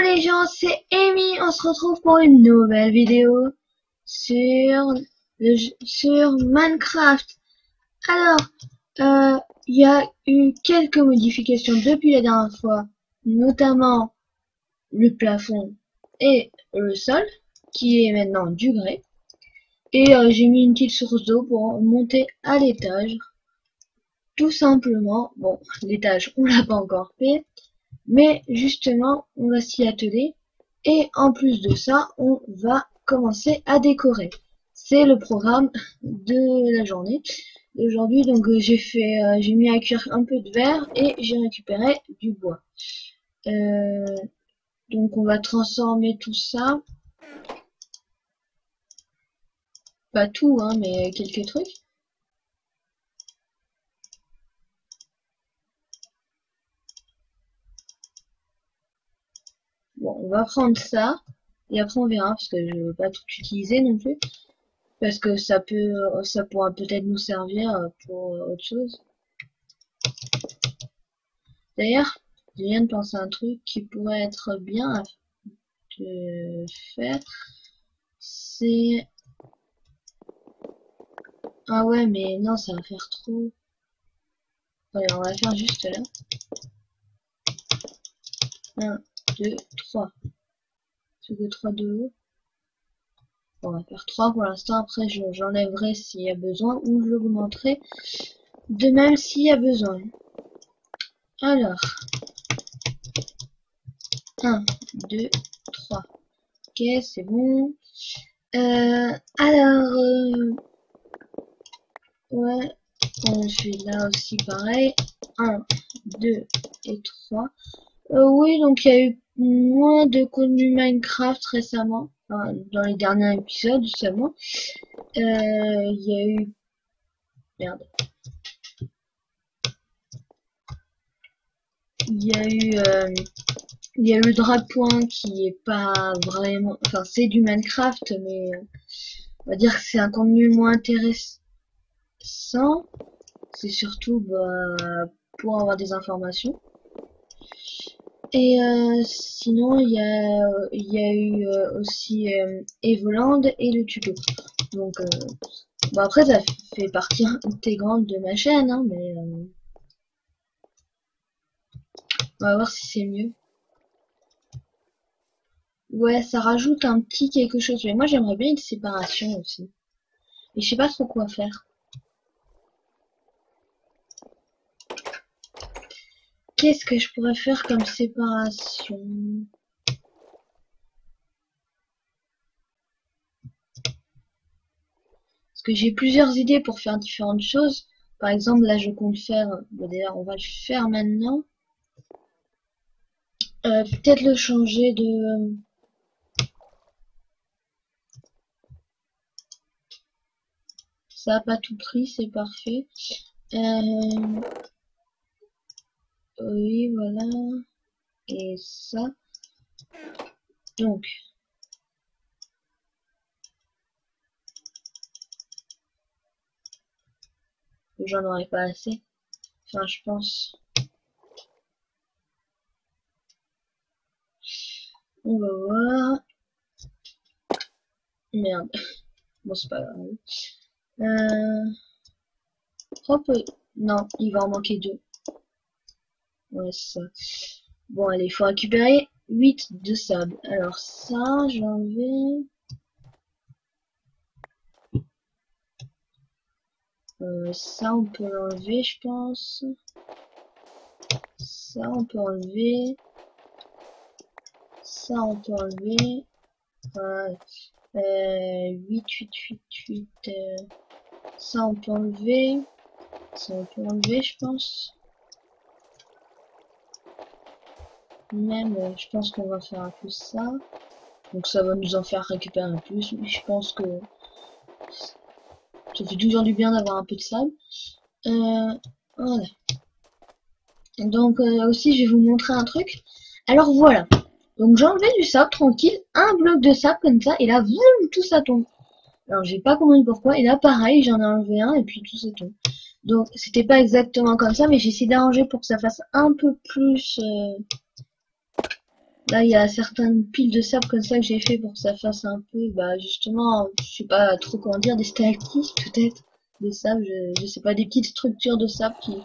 les gens, c'est Amy, on se retrouve pour une nouvelle vidéo sur sur Minecraft. Alors, il y a eu quelques modifications depuis la dernière fois, notamment le plafond et le sol, qui est maintenant du grès. Et j'ai mis une petite source d'eau pour monter à l'étage. Tout simplement, bon, l'étage, on l'a pas encore fait. Mais justement, on va s'y atteler. Et en plus de ça, on va commencer à décorer. C'est le programme de la journée d'aujourd'hui. Donc j'ai mis à cuire un peu de verre et j'ai récupéré du bois. Donc on va transformer tout ça. Pas tout, hein, mais quelques trucs. Bon, on va prendre ça. Et après on verra, parce que je veux pas tout utiliser non plus. Parce que ça pourra peut-être nous servir pour autre chose. D'ailleurs, je viens de penser à un truc qui pourrait être bien de faire. C'est... Ah ouais, mais non, ça va faire trop. Allez, on va faire juste là. 1, 2, 3. C'est que 3 de haut. Bon, on va faire 3 pour l'instant. Après, j'enlèverai s'il y a besoin ou j'augmenterai de même s'il y a besoin. Alors, 1, 2, 3. Ok, c'est bon. Alors, ouais, je vais là aussi pareil. 1, 2 et 3. Oui, donc il y a eu moins de contenu Minecraft récemment. Enfin, dans les derniers épisodes seulement. Il y a eu... Merde. Il y a eu le Dragpoint qui est pas vraiment... Enfin, c'est du Minecraft, mais on va dire que c'est un contenu moins intéressant. C'est surtout pour avoir des informations. Et sinon, il y a eu aussi Evoland et le tuto. Donc, bon, après, ça fait partie intégrante de ma chaîne, hein, mais on va voir si c'est mieux. Ouais, ça rajoute un petit quelque chose. Mais moi, j'aimerais bien une séparation aussi. Et je sais pas trop quoi faire. Qu'est-ce que je pourrais faire comme séparation? Parce que j'ai plusieurs idées pour faire différentes choses. Par exemple, là, je compte faire... Bon, d'ailleurs, on va le faire maintenant. Peut-être le changer de... Ça a pas tout pris, c'est parfait. Oui, voilà. Et ça. Donc. J'en aurais pas assez. Enfin, je pense. On va voir. Merde. Bon, c'est pas grave. Hop. Non, il va en manquer 2. Ouais, c'est ça. Bon, allez, il faut récupérer 8 de sable. Alors ça, j'en vais... ça, on peut l'enlever, je pense. Ça, on peut enlever. Ça, on peut enlever. 8, 8, 8, 8. Ça, on peut enlever. Ça, on peut enlever, je pense. Même, je pense qu'on va faire un peu ça. Donc ça va nous en faire récupérer un plus. Mais je pense que ça fait toujours du bien d'avoir un peu de sable. Voilà. Donc aussi, je vais vous montrer un truc. Alors voilà. Donc j'ai enlevé du sable tranquille, un bloc de sable comme ça, et là, boum, tout ça tombe. Alors j'ai pas compris pourquoi, et là pareil, j'en ai enlevé un, et puis tout ça tombe. Donc c'était pas exactement comme ça, mais j'ai essayé d'arranger pour que ça fasse un peu plus... Là, il y a certaines piles de sable comme ça que j'ai fait pour que ça fasse un peu, bah justement, je sais pas trop comment dire, des stalactites peut-être de sable, je sais pas, des petites structures de sable qui,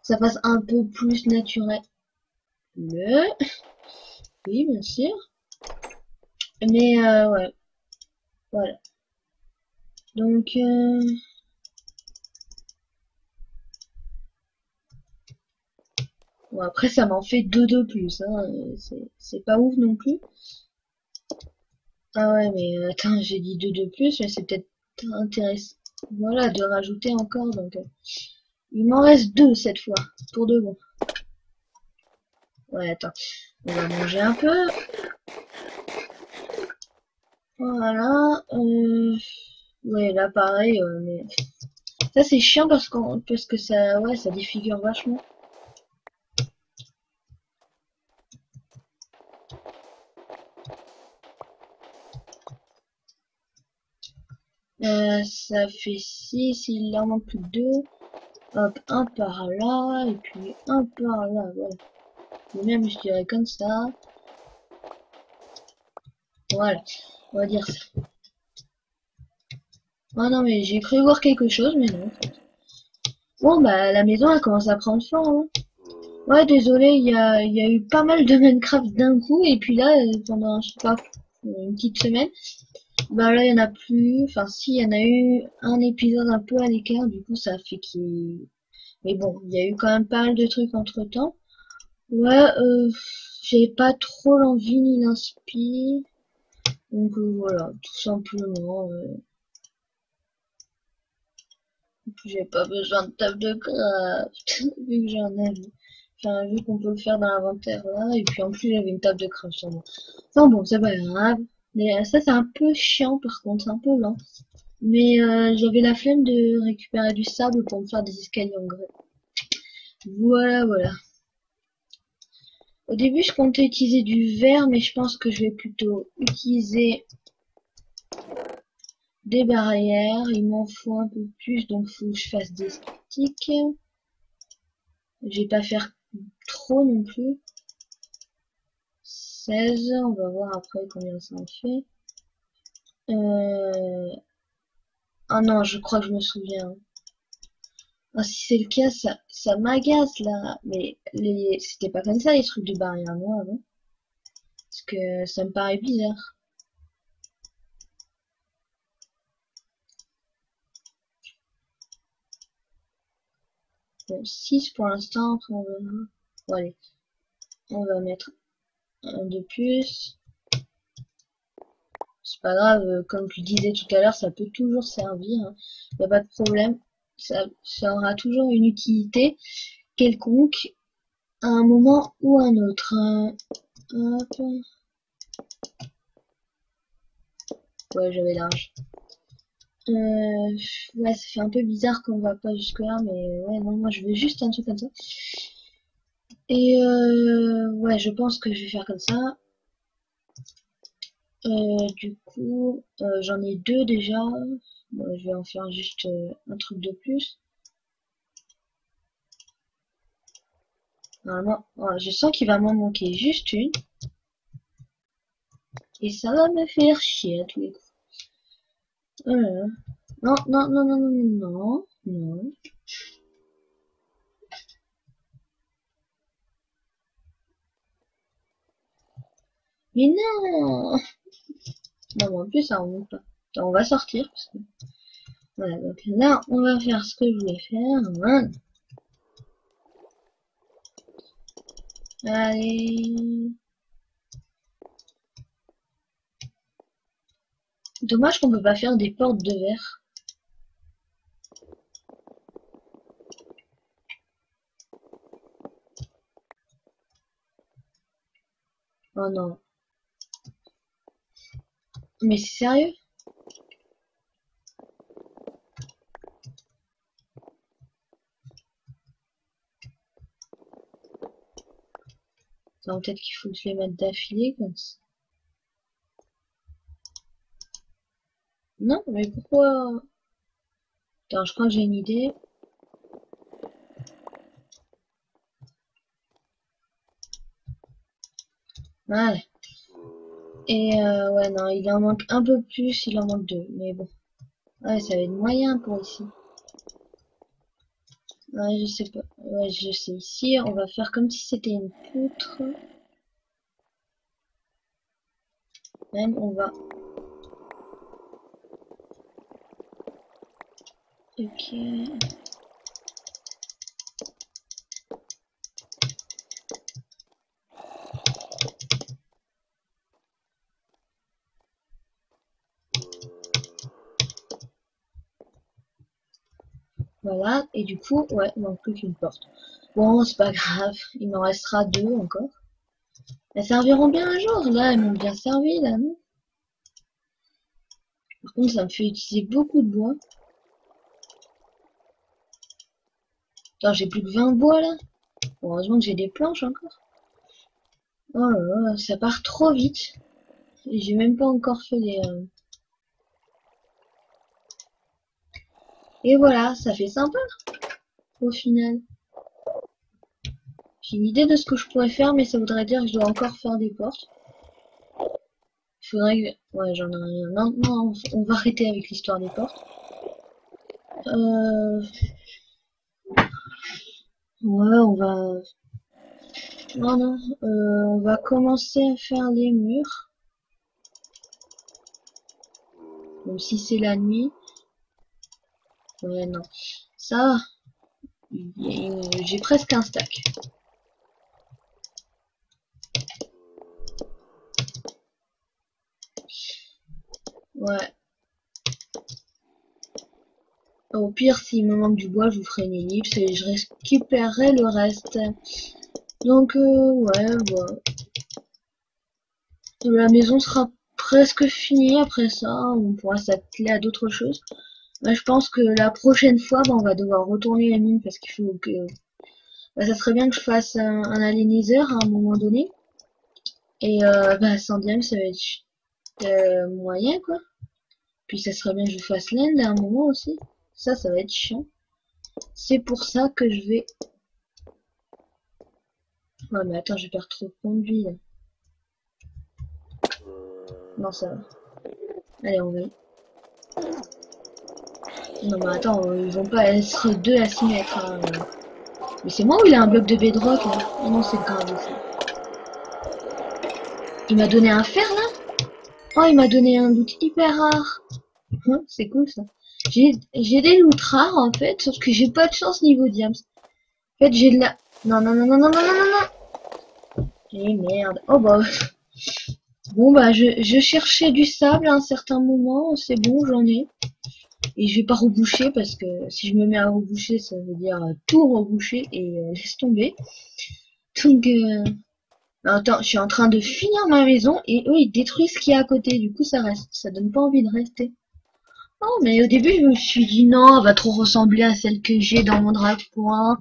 ça fasse un peu plus naturel. Oui, bien sûr. Mais ouais, voilà. Donc bon, après ça m'en fait deux de plus, hein. C'est pas ouf non plus. Ah ouais, mais attends, j'ai dit deux de plus, mais c'est peut-être intéressant. Voilà, de rajouter encore, donc il m'en reste deux cette fois, pour de bon. Ouais, attends, on va manger un peu. Voilà. Ouais, là pareil, mais ça c'est chiant parce que ça, ouais, ça défigure vachement. Ça fait 6, il en manque plus que 2. Hop, un par là, et puis un par là, voilà. Et même, je dirais comme ça. Voilà, on va dire ça. Ah non, mais j'ai cru voir quelque chose, mais non. Bon, bah, la maison, elle commence à prendre forme, hein. Ouais, désolé, il y a eu pas mal de Minecraft d'un coup, et puis là, pendant, je sais pas, une petite semaine, bah là, il y en a plus. Enfin, si, il y en a eu un épisode un peu à l'écart, du coup, ça fait qu'il... Mais bon, il y a eu quand même pas mal de trucs entre-temps. Ouais, j'ai pas trop l'envie ni l'inspi. Donc voilà, tout simplement. J'ai pas besoin de table de craft, vu que j'en avais. Enfin, vu qu'on peut le faire dans l'inventaire là, et puis en plus j'avais une table de craft sur moi. Enfin bon, c'est pas grave. Mais ça c'est un peu chiant par contre, c'est un peu lent. Mais j'avais la flemme de récupérer du sable pour me faire des escaliers en grès. Voilà, voilà. Au début je comptais utiliser du verre, mais je pense que je vais plutôt utiliser des barrières. Il m'en faut un peu plus, donc faut que je fasse des sticks. Je vais pas faire trop non plus. 16, on va voir après combien ça en fait. Ah non, je crois que je me souviens. Ah, si c'est le cas, ça m'agace là. Mais c'était pas comme ça les trucs de barrière moi avant. Parce que ça me paraît bizarre. Bon, 6 pour l'instant, après on va... Bon, allez, on va mettre un de plus. C'est pas grave, comme je disais tout à l'heure, ça peut toujours servir, hein. Y a pas de problème. Ça aura toujours une utilité quelconque à un moment ou un autre. Hop. Ouais, j'avais large. Ouais, ça fait un peu bizarre qu'on va pas jusque là, mais ouais, non, moi je veux juste un truc comme ça. Et ouais, je pense que je vais faire comme ça. Du coup, j'en ai deux déjà. Bon, je vais en faire juste un truc de plus. Normalement, ouais, je sens qu'il va m'en manquer juste une. Et ça va me faire chier à tous les coups. Non, non, non, non, non, non, non. Mais non! Non, en plus, ça remonte pas. Attends, on va sortir. Parce que... Voilà, donc là, on va faire ce que je voulais faire. Voilà. Allez. Dommage qu'on peut pas faire des portes de verre. Oh non. Mais c'est sérieux? Non, peut-être qu'il faut que je les mette d'affilée comme ça. Non, mais pourquoi? Attends, je crois que j'ai une idée. Ouais. Et ouais, non, il en manque un peu plus, il en manque 2. Mais bon. Ouais, ça va être moyen pour ici. Ouais, je sais pas. Ouais, je sais. Ici, on va faire comme si c'était une poutre. Même, on va... Ok. Voilà. Et du coup, ouais, il manque plus qu'une porte. Bon, c'est pas grave. Il m'en restera 2 encore. Elles serviront bien un jour. Là, elles m'ont bien servi, là, non? Par contre, ça me fait utiliser beaucoup de bois. Attends, j'ai plus que 20 bois, là. Heureusement que j'ai des planches encore. Oh là là, ça part trop vite. Et j'ai même pas encore fait les... Et voilà, ça fait sympa, au final. J'ai une idée de ce que je pourrais faire, mais ça voudrait dire que je dois encore faire des portes. Il faudrait que... Ouais, j'en ai rien. Non, non, on va arrêter avec l'histoire des portes. Ouais, on va... Non, non, on va commencer à faire les murs. Même si c'est la nuit. Ouais, non. Ça, j'ai presque un stack. Ouais. Au pire, s'il me manque du bois, je vous ferai une ellipse et je récupérerai le reste. Donc, ouais, voilà. La maison sera presque finie après ça. On pourra s'atteler à d'autres choses. Bah, je pense que la prochaine fois, bah, on va devoir retourner les mines parce qu'il faut que... Bah, ça serait bien que je fasse un aléniseur à un moment donné. Et bah, 100e, ça va être moyen, quoi. Puis ça serait bien que je fasse l'end à un moment aussi. Ça va être chiant. C'est pour ça que je vais... Ouais, mais attends, je perds trop de conduit, là. Non, ça va. Allez, on va y. Non, mais attends, ils vont pas être 2 à s'y mettre, hein. Mais c'est moi ou il a un bloc de bedrock, là? Oh non, c'est grave, ça. Il m'a donné un fer, là? Oh, il m'a donné un loot hyper rare. C'est cool, ça. J'ai des loot rares, en fait, sauf que j'ai pas de chance niveau diams. En fait, j'ai de la... Non, non, non, non, non, non, non, non, non. Eh merde. Oh, bah... Bon, bah, je cherchais du sable à un certain moment. C'est bon, j'en ai. Et je vais pas reboucher parce que si je me mets à reboucher, ça veut dire tout reboucher et laisse tomber. Donc, attends, je suis en train de finir ma maison et eux ils détruisent ce qu'il y a à côté. Du coup, ça reste. Ça donne pas envie de rester. Oh, mais au début, je me suis dit non, elle va trop ressembler à celle que j'ai dans mon drag point. En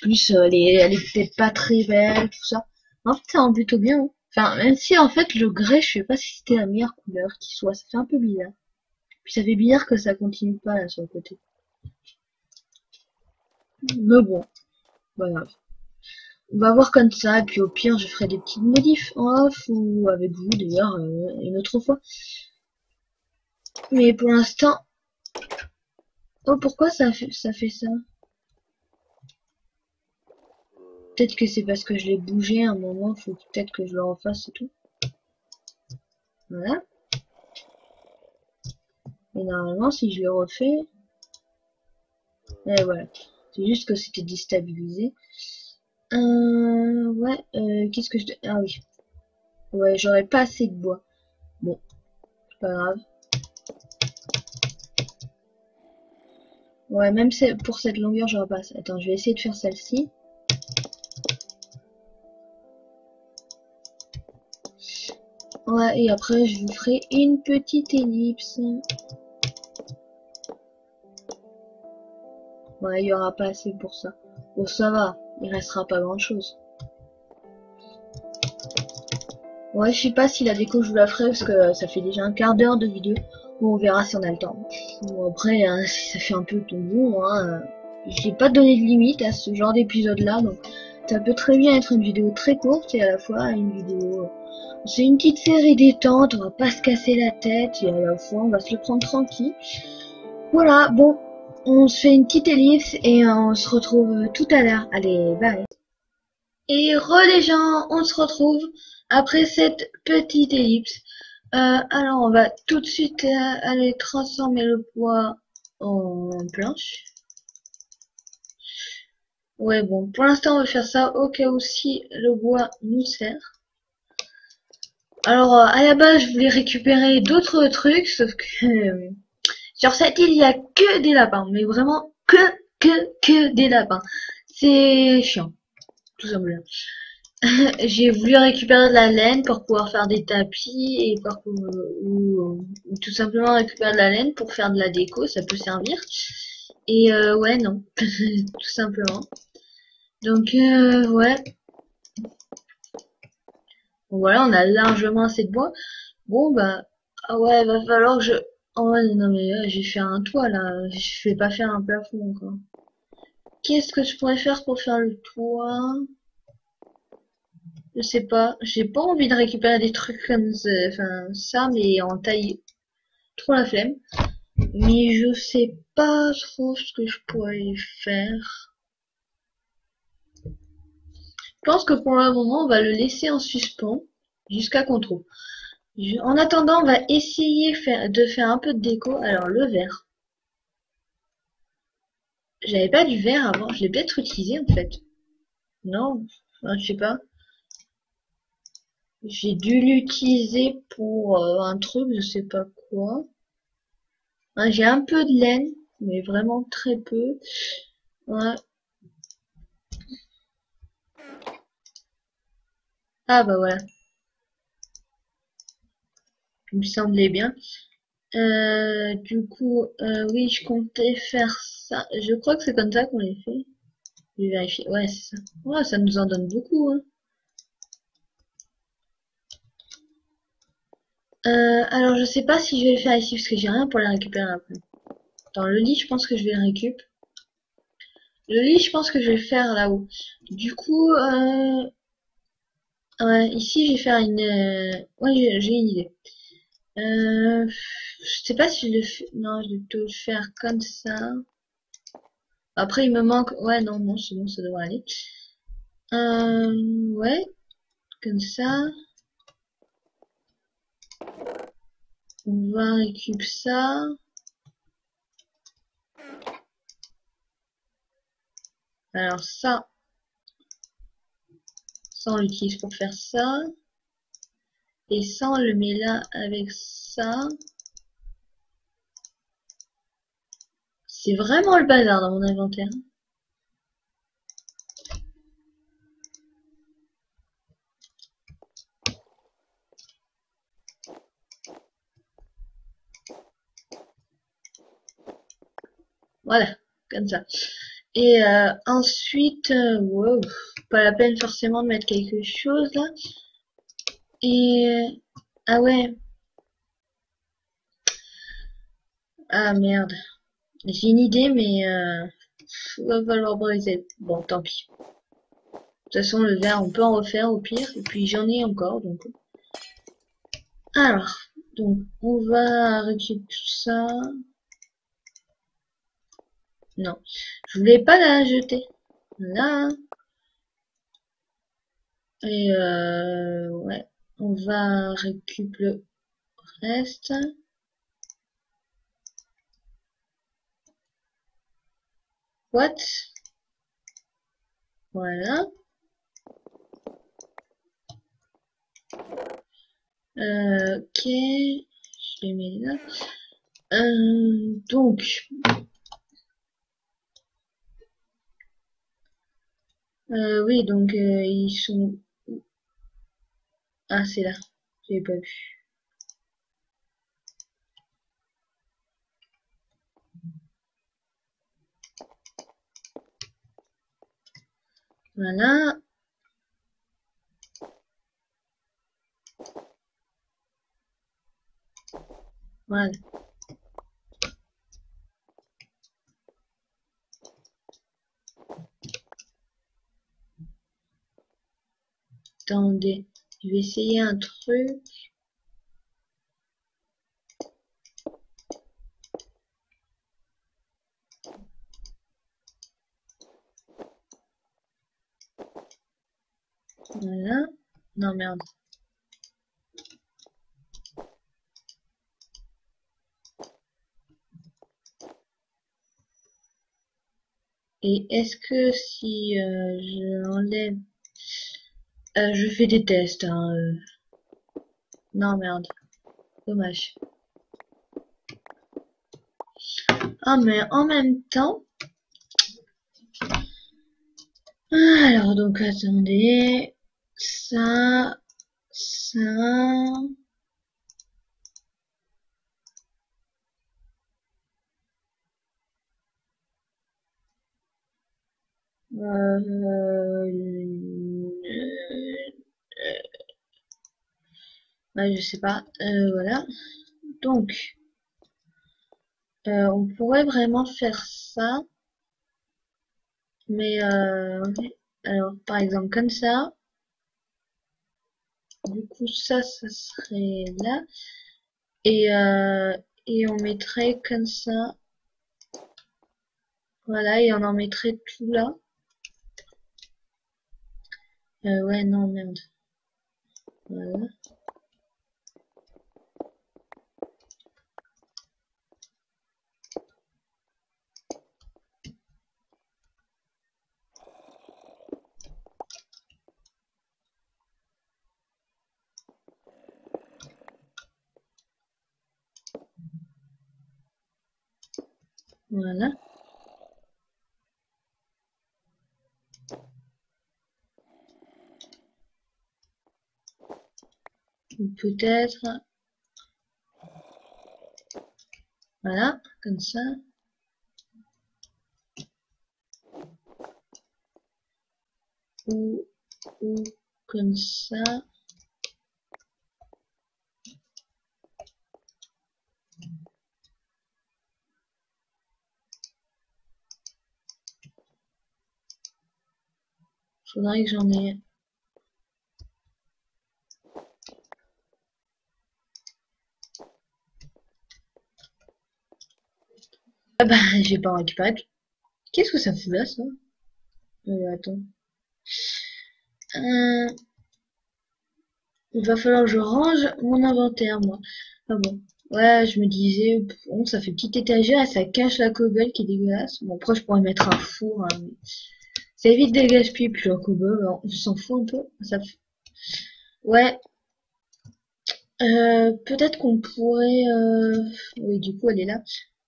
plus, elle est peut-être pas très belle, tout ça. En fait, ça rend plutôt bien. Hein. Enfin, même si en fait, le grès, je sais pas si c'était la meilleure couleur qui soit. Ça fait un peu bizarre. Puis ça fait bizarre que ça continue pas là sur le côté. Mais bon, voilà. On va voir comme ça, et puis au pire, je ferai des petites modifs en off ou avec vous d'ailleurs une autre fois. Mais pour l'instant, oh pourquoi ça fait ça? Peut-être que c'est parce que je l'ai bougé à un moment, faut peut-être que je le refasse et tout. Voilà. Et normalement, si je le refais, et voilà. C'est juste que c'était déstabilisé. Ouais, qu'est-ce que je... Ah oui. Ouais, j'aurais pas assez de bois. Bon, c'est pas grave. Ouais, même pour cette longueur, j'aurais pas assez. Attends, je vais essayer de faire celle-ci. Ouais, et après, je vous ferai une petite ellipse. Ouais, il y aura pas assez pour ça. Bon, ça va, il restera pas grand-chose. Ouais, je sais pas si la déco je vous la ferai parce que ça fait déjà un quart d'heure de vidéo. Bon, on verra si on a le temps. Bon, après, si ça fait un peu tout bon, hein, j'ai pas donné de limite à ce genre d'épisode là, donc ça peut très bien être une vidéo très courte et à la fois une vidéo C'est une petite série détente, on va pas se casser la tête et à la fois on va se le prendre tranquille. Voilà, bon, on se fait une petite ellipse et on se retrouve tout à l'heure. Allez, bye. Et les gens, on se retrouve après cette petite ellipse. Alors on va tout de suite aller transformer le bois en planche. Ouais, bon, pour l'instant on va faire ça au cas où si le bois nous sert. Alors à la base je voulais récupérer d'autres trucs, sauf que sur cette île il y a que des lapins, mais vraiment que des lapins. C'est chiant, tout simplement. J'ai voulu récupérer de la laine pour pouvoir faire des tapis et ou tout simplement récupérer de la laine pour faire de la déco, ça peut servir. Et ouais, non, tout simplement. Donc ouais, voilà, on a largement assez de bois. Bon bah, ah ouais, va falloir que je... Oh ouais, non mais j'ai fait un toit là, je vais pas faire un plafond encore. Qu'est-ce que je pourrais faire pour faire le toit? Je sais pas, j'ai pas envie de récupérer des trucs comme ça, enfin ça, mais en taille, trop la flemme. Mais je sais pas trop ce que je pourrais faire. Je pense que pour le moment, on va le laisser en suspens jusqu'à qu'on trouve. En attendant, on va essayer de faire un peu de déco. Alors le verre. J'avais pas du verre avant, je l'ai peut-être utilisé en fait. Non, enfin, je sais pas. J'ai dû l'utiliser pour un truc, je sais pas quoi. Hein, j'ai un peu de laine, mais vraiment très peu. Ouais. Ah bah voilà, il me semblait bien. Du coup, oui, je comptais faire ça. Je crois que c'est comme ça qu'on les fait. Je vais vérifier. Ouais, c'est ça. Ouais, ça nous en donne beaucoup, hein. Alors je sais pas si je vais le faire ici parce que j'ai rien pour les récupérer après. Dans le lit, je pense que je vais le récupérer. Le lit, je pense que je vais le faire là-haut. Du coup, ouais, ici, je vais faire une... Ouais, j'ai une idée. Je sais pas si je le fais... Non, je vais plutôt le faire comme ça. Après, il me manque... Ouais, non, non, c'est bon, ça devrait aller. Ouais, comme ça. On va récupérer ça. Alors ça on l'utilise pour faire ça. Et ça, on le met là avec ça. C'est vraiment le bazar dans mon inventaire. Voilà, comme ça. Et ensuite, wow, pas la peine forcément de mettre quelque chose là. Et ah ouais, ah merde. J'ai une idée, mais va falloir briser. Bon, tant pis. De toute façon, le verre, on peut en refaire au pire. Et puis j'en ai encore, donc. Alors, donc on va récupérer tout ça. Non, je voulais pas la jeter. Là. Et ouais, on va récupérer le reste. What? Voilà. Ok, je les mets là. Donc, oui, donc ils sont... Ah, c'est là. J'ai pas vu. Voilà. Voilà. Attendez. Je vais essayer un truc. Voilà. Non, merde. Et est-ce que si je enlève... je fais des tests, hein. Non, merde. Dommage. Ah, mais en même temps... Alors, donc, attendez. Ça... Ça... Ouais, je sais pas. Voilà. Donc, on pourrait vraiment faire ça. Mais, alors, par exemple, comme ça. Du coup, ça serait là. Et, et on mettrait comme ça. Voilà, et on en mettrait tout là. Ouais, non, merde. Voilà. Voilà. Ou peut-être, voilà, comme ça. Ou, ou comme ça. Faudrait que j'en ai. Ah bah, j'ai pas récupéré. Qu'est-ce que ça fout là, ça? Attends. Il va falloir que je range mon inventaire, moi. Ah bon. Ouais, je me disais, bon, ça fait petite étagère et ça cache la cobble qui est dégueulasse. Bon, après, je pourrais mettre un four, hein, mais ça évite des gaspilles, puis la cobble, on s'en fout un peu. Ouais, peut-être qu'on pourrait, oui, du coup, elle est là.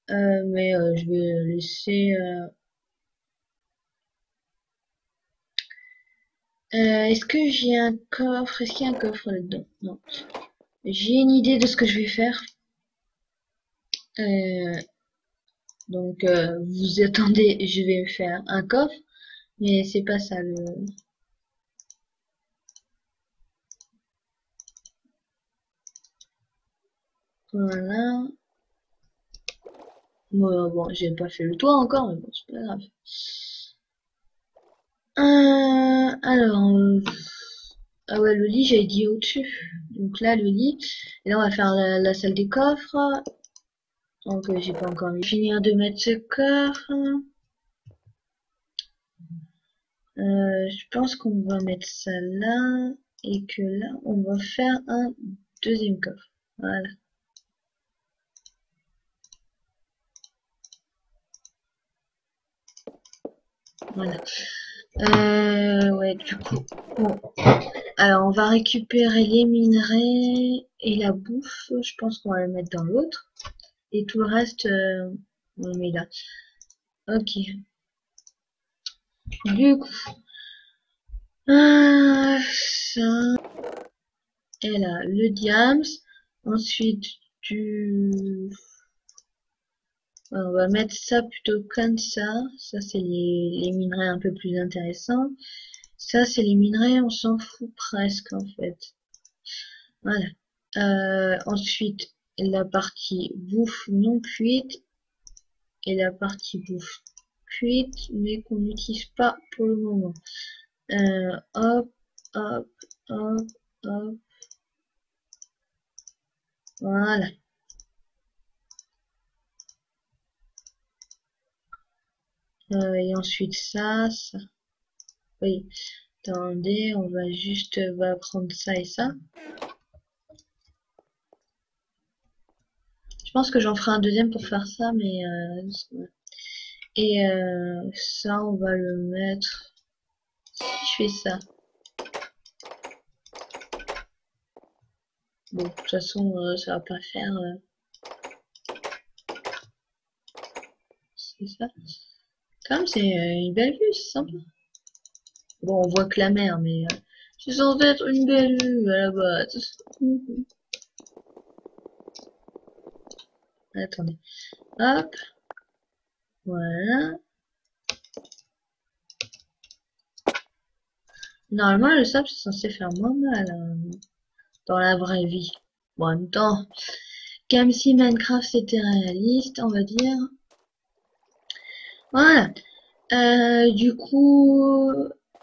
Mais je vais laisser, est-ce que j'ai un coffre? Est-ce qu'il y a un coffre là-dedans? Non. J'ai une idée de ce que je vais faire. Euh, donc, vous attendez, je vais faire un coffre, mais c'est pas ça le... Voilà. Bon, j'ai pas fait le toit encore, mais bon, c'est pas grave. Alors, ah ouais, le lit, j'avais dit au-dessus. Donc là, le lit. Et là, on va faire la salle des coffres. Donc, j'ai pas encore finir de mettre ce coffre. Je pense qu'on va mettre ça là. Et que là, on va faire un deuxième coffre. Voilà. Voilà. Ouais, du coup, bon. Alors, on va récupérer les minerais et la bouffe. Je pense qu'on va le mettre dans l'autre. Et tout le reste, on le met là. Ok. Du coup, ça. Et là, le diams. Ensuite, du... On va mettre ça plutôt comme ça. Ça, c'est les minerais un peu plus intéressants. Ça, c'est les minerais, on s'en fout presque, en fait. Voilà. Ensuite, la partie bouffe non cuite et la partie bouffe cuite, mais qu'on n'utilise pas pour le moment. Hop, hop, hop, Hop. Voilà. Et ensuite ça. Oui. Attendez, on va juste va prendre ça et ça. Je pense que j'en ferai un deuxième pour faire ça, mais et ça on va le mettre. Si je fais ça. Bon, de toute façon, ça va pas faire. C'est ça. Quand même, c'est une belle vue, c'est sympa. Bon, on voit que la mer, mais c'est censé être une belle vue à la base. Attendez. Hop. Voilà. Normalement, le sable, c'est censé faire moins mal dans la vraie vie. Bon, en même temps, comme si Minecraft c'était réaliste, on va dire. Voilà. Du coup,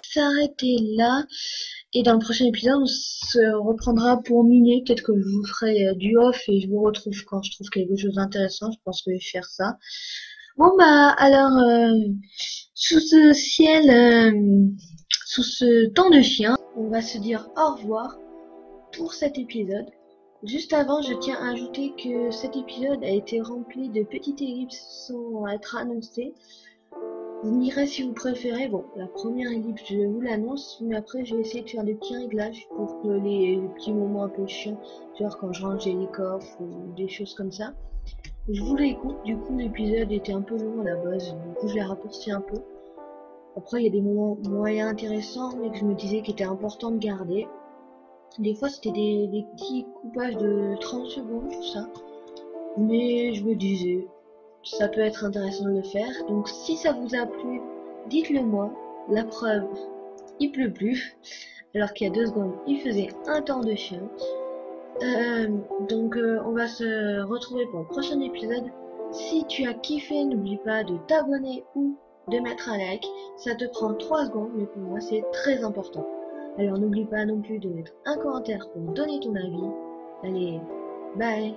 s'arrêter là. Et dans le prochain épisode, on se reprendra pour miner. Peut-être que je vous ferai du off et je vous retrouve quand je trouve quelque chose d'intéressant. Je pense que je vais faire ça. Bon bah alors, sous ce ciel, sous ce temps de chien, on va se dire au revoir pour cet épisode. Juste avant, je tiens à ajouter que cet épisode a été rempli de petites ellipses sans être annoncées. Vous me direz si vous préférez. Bon, la première ellipse, je vous l'annonce, mais après, je vais essayer de faire des petits réglages pour que les petits moments un peu chiants, genre quand je range les coffres ou des choses comme ça. Je vous l'écoute, du coup, l'épisode était un peu long à la base, du coup, je l'ai raccourci un peu. Après, il y a des moments moyens intéressants, mais que je me disais qu'il était important de garder. Des fois, c'était des petits coupages de 30 secondes, tout ça. Mais je me disais, ça peut être intéressant de le faire. Donc si ça vous a plu, dites-le moi. La preuve, il pleut plus. Alors qu'il y a 2 secondes, il faisait un temps de chien. Donc on va se retrouver pour le prochain épisode. Si tu as kiffé, n'oublie pas de t'abonner ou de mettre un like. Ça te prend 3 secondes, mais pour moi c'est très important. Alors n'oublie pas non plus de mettre un commentaire pour donner ton avis. Allez, bye!